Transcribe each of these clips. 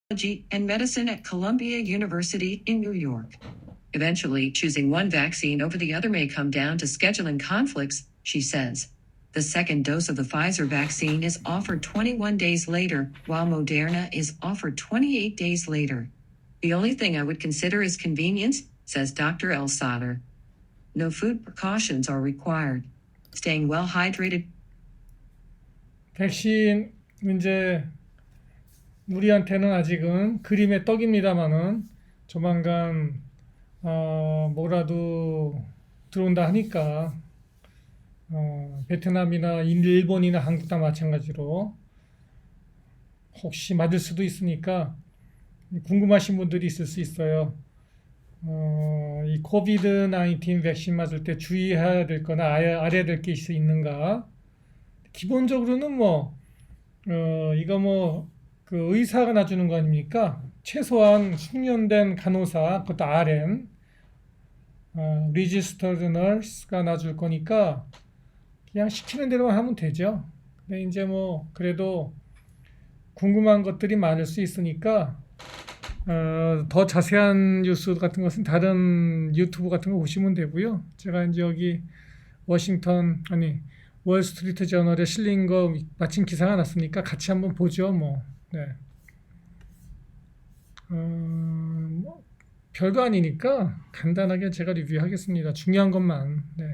and Medicine at Columbia University in New York. Eventually, choosing one vaccine over the other may come down to scheduling conflicts, she says. The second dose of the Pfizer vaccine is offered 21 days later, while Moderna is offered 28 days later. The only thing I would consider is convenience, says Dr. El-Sadr. No food precautions are required. Staying well hydrated. 백신 이제 우리한테는 아직은 그림의 떡입니다만은 조만간 뭐라도 들어온다 하니까 베트남이나 일본이나 한국 다 마찬가지로 혹시 맞을 수도 있으니까 궁금하신 분들이 있을 수 있어요. 이 코비드 19 백신 맞을 때 주의해야 될 거나 알아야 될 게 있는가? 기본적으로는 이거 그 의사가 놔주는 거 아닙니까? 최소한 숙련된 간호사, 그것도 RN, Registered Nurse가 놔줄 거니까 그냥 시키는 대로만 하면 되죠. 근데 이제 그래도 궁금한 것들이 많을 수 있으니까 더 자세한 뉴스 같은 것은 다른 유튜브 같은 거 보시면 되고요. 제가 이제 여기 월스트리트 저널에 실린 거 마침 기사가 났으니까 같이 한번 보죠. 네. 별거 아니니까 간단하게 제가 리뷰하겠습니다. 중요한 것만. 네.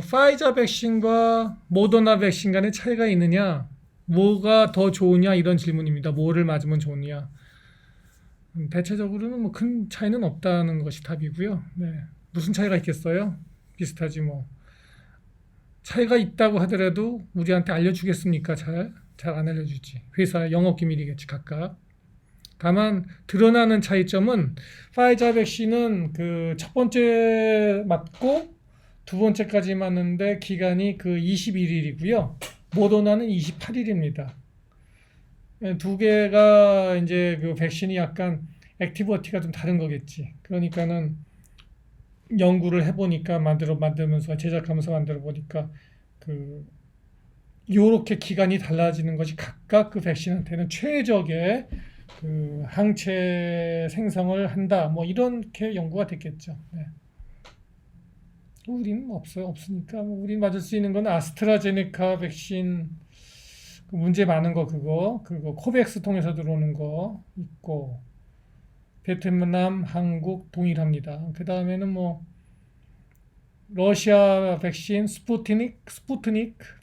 파이자 백신과 모더나 백신 간의 차이가 있느냐, 뭐가 더 좋으냐 이런 질문입니다. 뭐를 맞으면 좋으냐. 대체적으로는 큰 차이는 없다는 것이 답이고요. 네. 무슨 차이가 있겠어요? 비슷하지 차이가 있다고 하더라도 우리한테 알려주겠습니까? 잘 안 알려주지. 회사 영업기밀이겠지, 각각. 다만 드러나는 차이점은 파이자 백신은 그 첫 번째 맞고 두 번째까지 맞는데 기간이 그 21일이고요. 모더나는 28일입니다. 두 개가 이제 그 백신이 약간 액티비티가 좀 다른 거겠지. 그러니까는 연구를 해보니까 만들면서 제작하면서 만들어 보니까 요렇게 기간이 달라지는 것이 각각 그 백신한테는 최적의 그 항체 생성을 한다. 이렇게 연구가 됐겠죠. 네. 우리는 없으니까 우린 맞을 수 있는 건 아스트라제네카 백신 문제 많은 거 그거 코백스 통해서 들어오는 거 있고 베트남, 한국 동일합니다. 그 다음에는 러시아 백신 스푸트닉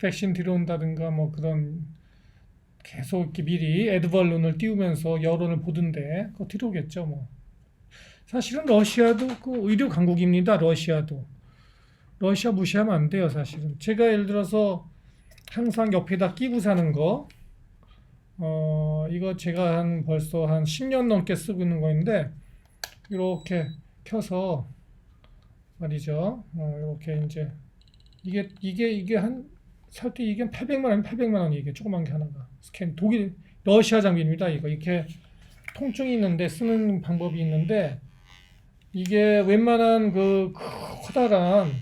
백신 들어온다든가 그런 계속 이렇게 미리 애드벌룬을 띄우면서 여론을 보던데 그거 들어오겠죠. 사실은 러시아도 그 의료 강국입니다. 러시아 무시하면 안 돼요. 사실은 제가 예를 들어서 항상 옆에다 끼고 사는 거 이거 제가 벌써 한 10년 넘게 쓰고 있는 거인데 이렇게 켜서 말이죠. 이렇게 이제 이게 살 때 이게 800만 원 이게 조그만 게 하나가 스캔 러시아 장비입니다. 이거 이렇게 통증이 있는데 쓰는 방법이 있는데 이게 웬만한 커다란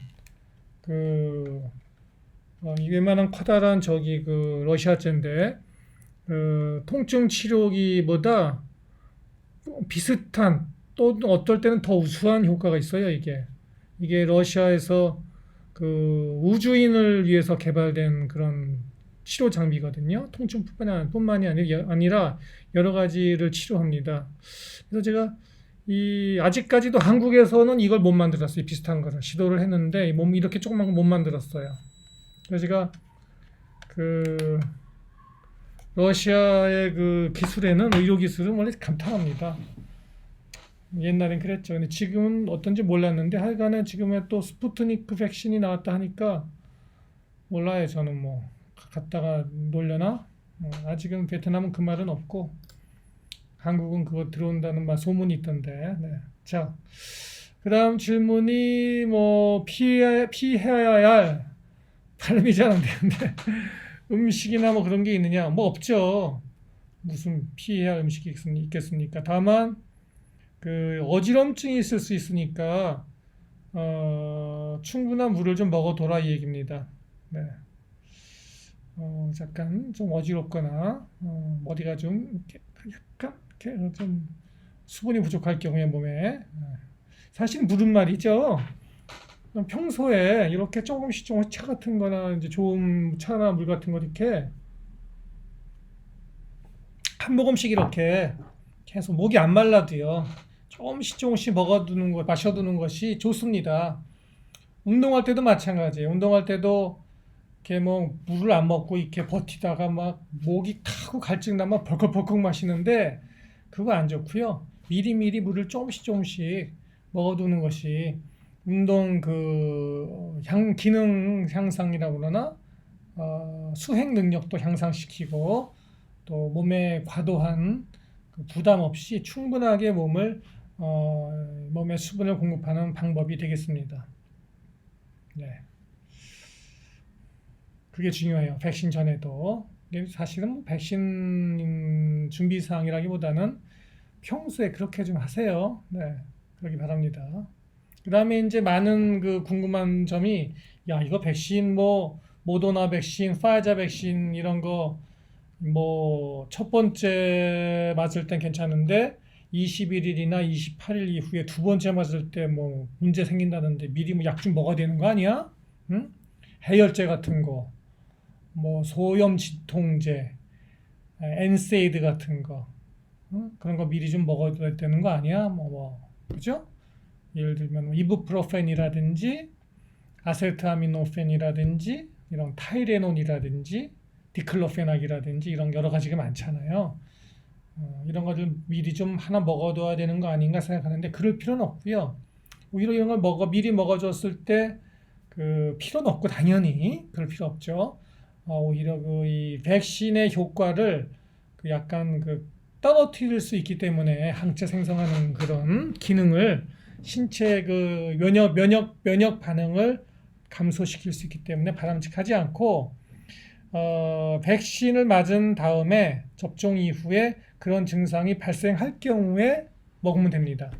러시아제인데 통증 치료기보다 비슷한 또 어떨 때는 더 우수한 효과가 있어요. 이게 러시아에서 우주인을 위해서 개발된 그런 치료 장비거든요. 통증뿐만이 아니라 여러 가지를 치료합니다. 그래서 제가 아직까지도 한국에서는 이걸 못 만들었어요. 비슷한 거를 시도를 했는데 이렇게 조그만 거 못 만들었어요. 그래서 제가 러시아의 기술에는 의료 기술은 원래 감탄합니다. 옛날엔 그랬죠. 근데 지금은 어떤지 몰랐는데 하여간에 지금에 또 스푸트니크 백신이 나왔다 하니까 몰라요. 저는 갔다가 놀려나? 아직은 베트남은 그 말은 없고 한국은 그거 들어온다는 소문이 있던데. 네. 자, 그 다음 질문이 피해야 할 발음이 잘 안 되는데 음식이나 그런 게 있느냐? 없죠. 무슨 피해야 할 음식이 있겠습니까? 다만 어지럼증이 있을 수 있으니까 충분한 물을 좀 먹어둬라 이 얘기입니다. 네. 약간 좀 어지럽거나 머리가 좀 약간 이렇게 좀 수분이 부족할 경우에 몸에 사실 물은 말이죠. 평소에 이렇게 조금씩 차 같은 거나 이제 좋은 차나 물 같은 거 이렇게 한 모금씩 이렇게 계속 목이 안 말라도요. 조금씩 먹어두는 거, 마셔두는 것이 좋습니다. 운동할 때도 마찬가지예요. 운동할 때도 이렇게 뭐 물을 안 먹고 이렇게 버티다가 막 목이 타고 갈증 나면 벌컥벌컥 마시는데 그거 안 좋고요. 미리미리 물을 조금씩 먹어두는 것이 운동 기능 향상이라고 그러나 수행 능력도 향상시키고 또 몸에 과도한 부담 없이 충분하게 몸에 수분을 공급하는 방법이 되겠습니다. 네. 그게 중요해요. 백신 전에도. 사실은 뭐 백신 준비 사항이라기보다는 평소에 그렇게 좀 하세요. 네. 그러기 바랍니다. 그 다음에 이제 많은 궁금한 점이, 야, 이거 백신 모더나 백신, 파이자 백신 이런 거 첫 번째 맞을 땐 괜찮은데 21일이나 28일 이후에 두 번째 맞을 때 문제 생긴다는데 미리 약 좀 먹어야 되는 거 아니야? 응? 해열제 같은 거, 소염 진통제, 엔세이드 같은 거, 응? 그런 거 미리 좀 먹어야 되는 거 아니야? 그죠? 예를 들면 이부프로펜이라든지 아세트아미노펜이라든지 이런 타이레논이라든지 디클로페낙이라든지 이런 여러 가지가 많잖아요. 이런 것들 미리 좀 하나 먹어둬야 되는 거 아닌가 생각하는데 그럴 필요는 없고요. 오히려 이런 걸 미리 먹어줬을 때 필요는 없고 당연히 그럴 필요 없죠. 오히려 이 백신의 효과를 약간 떨어뜨릴 수 있기 때문에 항체 생성하는 그런 기능을 신체 면역 반응을 감소시킬 수 있기 때문에 바람직하지 않고 백신을 맞은 다음에 접종 이후에 그런 증상이 발생할 경우에 먹으면 됩니다.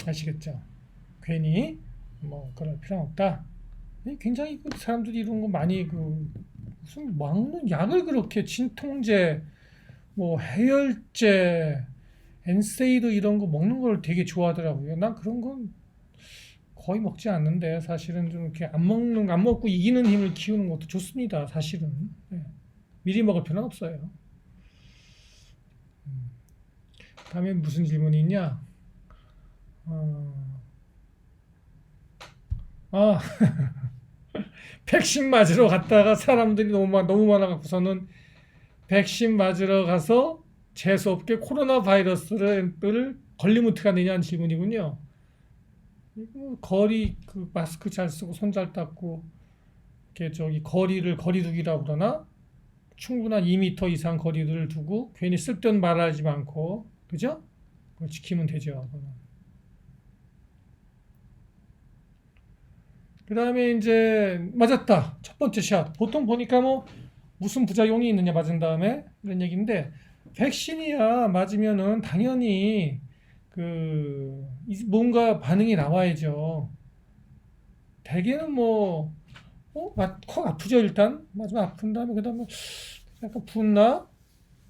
아시겠죠? 괜히 그럴 필요는 없다. 굉장히 사람들이 이런 거 많이 무슨 막는 약을 그렇게 진통제, 해열제, 엔세이드 이런 거 먹는 걸 되게 좋아하더라고요. 난 그런 건 거의 먹지 않는데 사실은 좀 이렇게 안 먹고 이기는 힘을 키우는 것도 좋습니다. 사실은 미리 먹을 필요는 없어요. 다음에 무슨 질문이 있냐? 백신 맞으러 갔다가 사람들이 너무 많아갖고서는 백신 맞으러 가서 재수없게 코로나 바이러스를 걸리면 어떡하느냐는 질문이군요. 마스크 잘 쓰고 손 잘 닦고 이렇게 거리두기라고 그러나 충분한 2m 이상 거리를 두고 괜히 쓸데없는 말을 하지 않고 그죠? 그걸 지키면 되죠. 그 다음에 이제 맞았다. 첫 번째 샷. 보통 보니까 무슨 부작용이 있느냐 맞은 다음에 이런 얘기인데 백신이야 맞으면은 당연히 뭔가 반응이 나와야죠. 대개는 코 아프죠 일단 맞으면 아픈 다음에 그 다음에 약간 붓나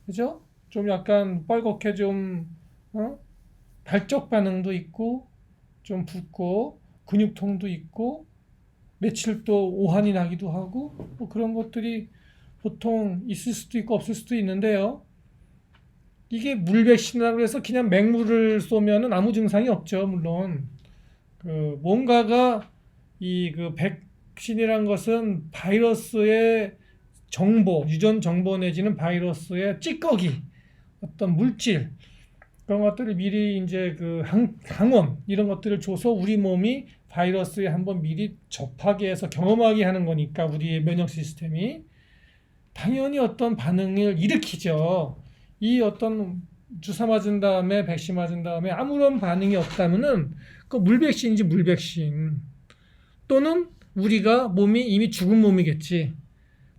그죠? 좀 약간 빨갛게 좀 발적 반응도 있고 좀 붓고 근육통도 있고 며칠 또 오한이 나기도 하고 그런 것들이 보통 있을 수도 있고 없을 수도 있는데요. 이게 물 백신이라고 해서 그냥 맹물을 쏘면은 아무 증상이 없죠. 물론 뭔가가 백신이란 것은 바이러스의 유전 정보 내지는 바이러스의 찌꺼기, 어떤 물질 그런 것들을 미리 이제 항원 이런 것들을 줘서 우리 몸이 바이러스에 한번 미리 접하게 해서 경험하게 하는 거니까 우리의 면역 시스템이 당연히 어떤 반응을 일으키죠. 이 어떤 주사 맞은 다음에 백신 맞은 다음에 아무런 반응이 없다면은 물백신인지 물백신 또는 우리가 몸이 이미 죽은 몸이겠지.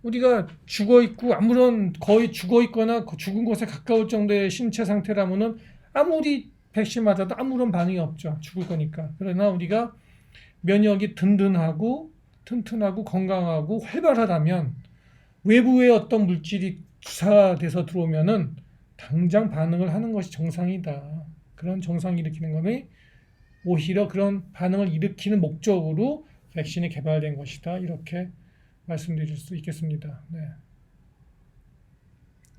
우리가 죽어 있고 거의 죽어 있거나 죽은 곳에 가까울 정도의 신체 상태라면은 아무리 백신 맞아도 아무런 반응이 없죠. 죽을 거니까. 그러나 우리가 면역이 든든하고 튼튼하고 건강하고 활발하다면 외부의 어떤 물질이 주사돼서 들어오면은 당장 반응을 하는 것이 정상이다. 그런 정상을 일으키는 거는 오히려 그런 반응을 일으키는 목적으로 백신이 개발된 것이다. 이렇게 말씀드릴 수 있겠습니다. 네.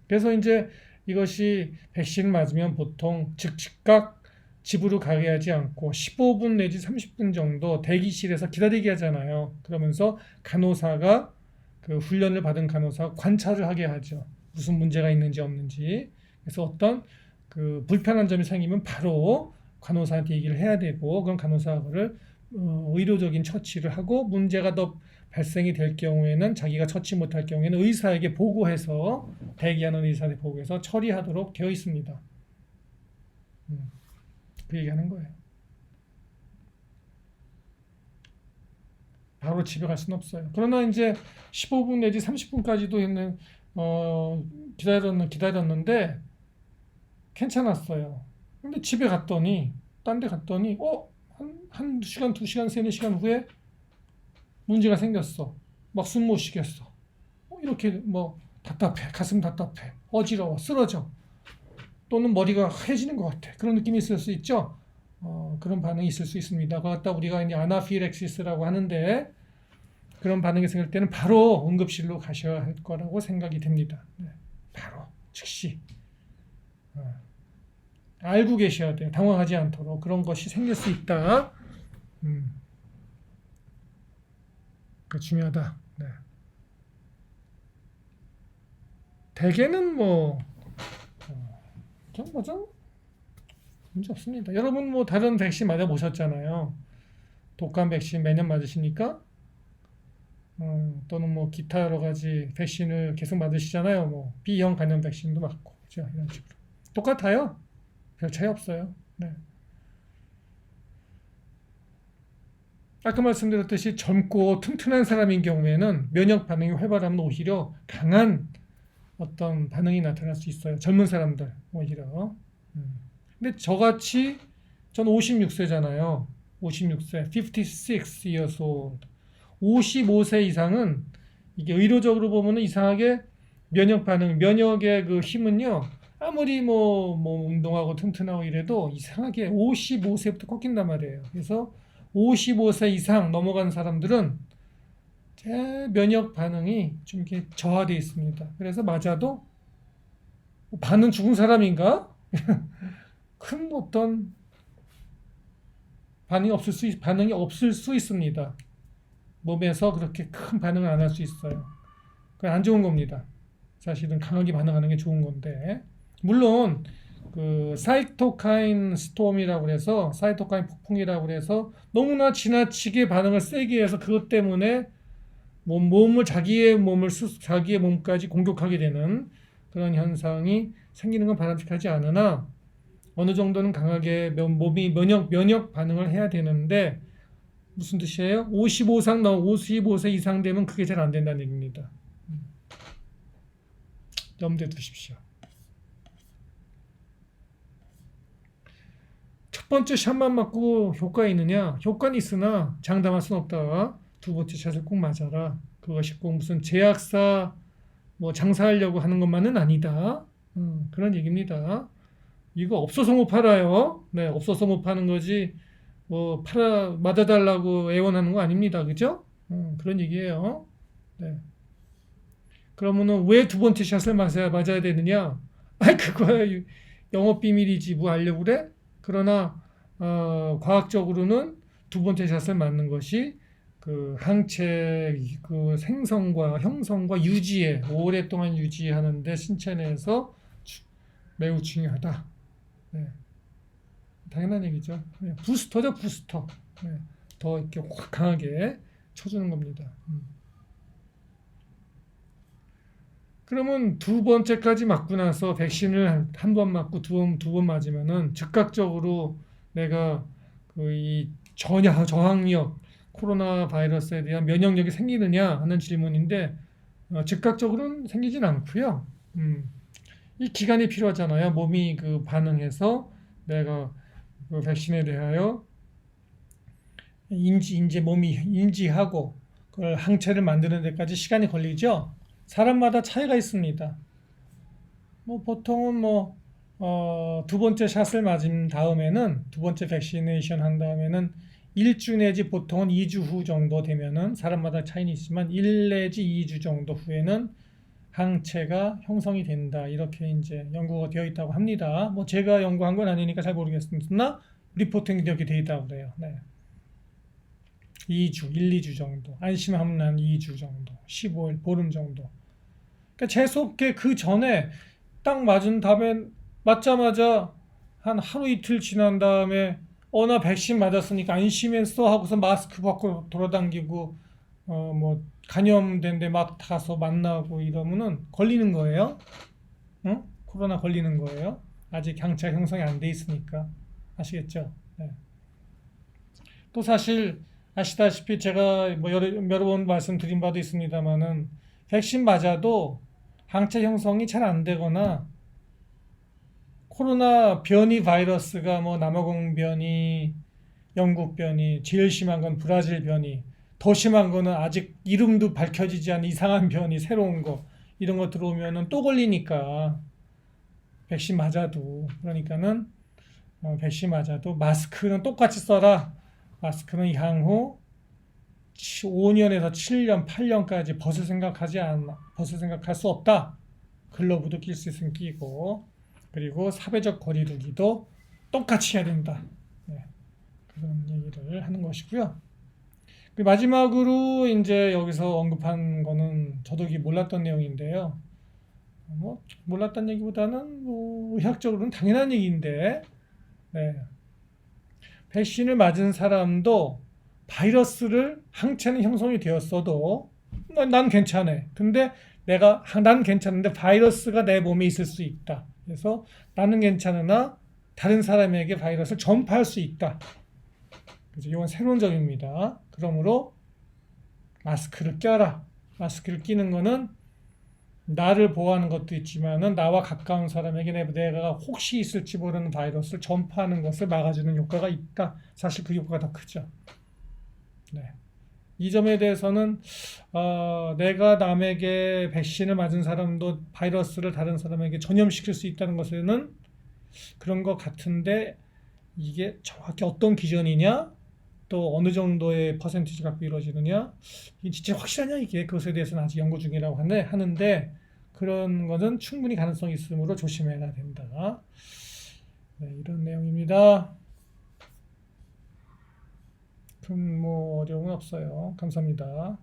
그래서 이제 이것이 백신 맞으면 보통 즉각 집으로 가게 하지 않고 15분 내지 30분 정도 대기실에서 기다리게 하잖아요. 그러면서 간호사가 그 훈련을 받은 간호사가 관찰을 하게 하죠. 무슨 문제가 있는지 없는지. 그래서 어떤 그 불편한 점이 생기면 바로 간호사한테 얘기를 해야 되고 그런 간호사를 의료적인 처치를 하고 문제가 더 발생이 될 경우에는 자기가 처치 못할 경우에는 의사에게 보고해서 대기하는 의사한테 보고해서 처리하도록 되어 있습니다. 그 얘기하는 거예요. 바로 집에 갈 수는 없어요. 그러나 이제 15분 내지 30분까지도 있는 기다렸는데 괜찮았어요. 근데 집에 갔더니 딴 데 갔더니 한 1시간, 2시간, 3, 4시간 후에 문제가 생겼어. 막 숨 못 쉬겠어. 이렇게 뭐 답답해. 가슴 답답해. 어지러워. 쓰러져. 또는 머리가 하얘지는 것 같아. 그런 느낌이 있을 수 있죠. 그런 반응이 있을 수 있습니다. 그거 갖다 우리가 이제 아나필렉시스라고 하는데 그런 반응이 생길 때는 바로 응급실로 가셔야 할 거라고 생각이 됩니다. 네. 바로 즉시 알고 계셔야 돼요. 당황하지 않도록 그런 것이 생길 수 있다. 그 중요하다. 네. 대개는 뭐죠? 문제 없습니다. 여러분 뭐 다른 백신 맞아 보셨잖아요. 독감 백신 매년 맞으시니까 또는 뭐 기타 여러 가지 백신을 계속 맞으시잖아요. 뭐 B형 간염 백신도 맞고 그죠? 이런 식으로 똑같아요. 별 차이 없어요. 네. 아까 말씀드렸듯이 젊고 튼튼한 사람인 경우에는 면역 반응이 활발하면 오히려 강한 어떤 반응이 나타날 수 있어요. 젊은 사람들 오히려. 근데 저같이 전 56세잖아요. 56세, 56 years old. 55세 이상은 이게 의료적으로 보면은 이상하게 면역 반응, 면역의 그 힘은요. 아무리 뭐 운동하고 튼튼하고 이래도 이상하게 55세부터 꺾인단 말이에요. 그래서 55세 이상 넘어간 사람들은 제 면역 반응이 좀 이렇게 저하되어 있습니다. 그래서 맞아도 반은 죽은 사람인가? 큰 어떤 반응이 없을 수 있습니다. 몸에서 그렇게 큰 반응을 안 할 수 있어요. 그건 안 좋은 겁니다. 사실은 강하게 반응하는 게 좋은 건데 물론 그 사이토카인 스톰이라고 해서 사이토카인 폭풍이라고 해서 너무나 지나치게 반응을 세게 해서 그것 때문에 자기의 몸까지 공격하게 되는 그런 현상이 생기는 건 바람직하지 않으나 어느 정도는 강하게 몸이 면역 반응을 해야 되는데 무슨 뜻이에요? 55세 이상 되면 그게 잘 안 된다는 얘기입니다. 염두에 두십시오. 첫 번째 샷만 맞고 효과 있느냐? 효과는 있으나 장담할 수는 없다. 두 번째 샷을 꼭 맞아라. 그것이 꼭 무슨 제약사 장사하려고 하는 것만은 아니다. 그런 얘기입니다. 이거 없어서 못 팔아요. 네, 없어서 못 파는 거지. 맞아달라고 애원하는 거 아닙니다. 그죠? 그런 얘기예요. 네. 그러면은 왜 두 번째 샷을 맞아야 되느냐? 그거야 영업 비밀이지 뭐 하려고 그래? 그러나 과학적으로는 두 번째 샷을 맞는 것이 그 항체 그 생성과 형성과 오랫동안 유지하는데 신체 내에서 매우 중요하다. 네. 당연한 얘기죠. 네. 부스터죠, 부스터. 네. 더 이렇게 확 강하게 쳐주는 겁니다. 그러면 두 번째까지 맞고 나서 백신을 한 번 맞고 두 번 맞으면은 즉각적으로 내가 이 저항력 코로나 바이러스에 대한 면역력이 생기느냐 하는 질문인데 즉각적으로는 생기진 않고요. 이 기간이 필요하잖아요. 몸이 그 반응해서 내가 그 백신에 대하여 몸이 인지하고 그걸 항체를 만드는 데까지 시간이 걸리죠. 사람마다 차이가 있습니다. 보통은 두 번째 샷을 맞은 다음에는, 두 번째 백시네이션 한 다음에는 1주 내지 보통은 2주 후 정도 되면은, 사람마다 차이는 있지만 1 내지 2주 정도 후에는 항체가 형성이 된다. 이렇게 이제 연구가 되어 있다고 합니다. 제가 연구한 건 아니니까 잘 모르겠으나 리포팅이 이렇게 되어 있다고 그래요. 네. 2주, 1, 2주 정도. 안심하면 한 2주 정도. 15일, 보름 정도. 그러니까 최소 그 전에 딱 맞은 다음에 맞자마자 한 하루 이틀 지난 다음에 나 백신 맞았으니까 안심했어 하고서 마스크 벗고 돌아다니고 감염된 데 막 가서 만나고 이러면은 걸리는 거예요. 응? 코로나 걸리는 거예요. 아직 항체 형성이 안 돼 있으니까. 아시겠죠? 네. 또 사실 아시다시피 제가 여러 번 말씀드린 바도 있습니다만은 백신 맞아도 항체 형성이 잘 안 되거나 코로나 변이 바이러스가 남아공 변이, 영국 변이, 제일 심한 건 브라질 변이, 더 심한 거는 아직 이름도 밝혀지지 않은 이상한 변이, 새로운 거 이런 거 들어오면은 또 걸리니까 백신 맞아도 그러니까는 백신 맞아도 마스크는 똑같이 써라. 마스크는 향후 5년에서 7년, 8년까지 벗을 생각할 수 없다. 글러브도 낄 수 있으면 끼고, 그리고 사회적 거리두기도 똑같이 해야 된다. 네, 그런 얘기를 하는 것이고요. 마지막으로 이제 여기서 언급한 거는 저도 몰랐던 내용인데요. 몰랐던 얘기보다는 의학적으로는 당연한 얘기인데, 네. 백신을 맞은 사람도 바이러스를 항체는 형성이 되었어도 난 괜찮아. 근데 난 괜찮은데 바이러스가 내 몸에 있을 수 있다. 그래서 나는 괜찮으나 다른 사람에게 바이러스를 전파할 수 있다. 그래서 이건 새로운 점입니다. 그러므로 마스크를 껴라. 마스크를 끼는 거는 나를 보호하는 것도 있지만은 나와 가까운 사람에게 내가 혹시 있을지 모르는 바이러스를 전파하는 것을 막아주는 효과가 있다. 사실 그 효과가 더 크죠. 네. 이 점에 대해서는 내가 남에게 백신을 맞은 사람도 바이러스를 다른 사람에게 전염시킬 수 있다는 것에는 그런 것 같은데 이게 정확히 어떤 기준이냐, 또 어느 정도의 퍼센티지 갖고 이루어지느냐, 이게 진짜 확실하냐, 이게 그것에 대해서는 아직 연구 중이라고 하는데 그런 것은 충분히 가능성이 있으므로 조심해야 된다. 네, 이런 내용입니다. 큰 어려움은 없어요. 감사합니다.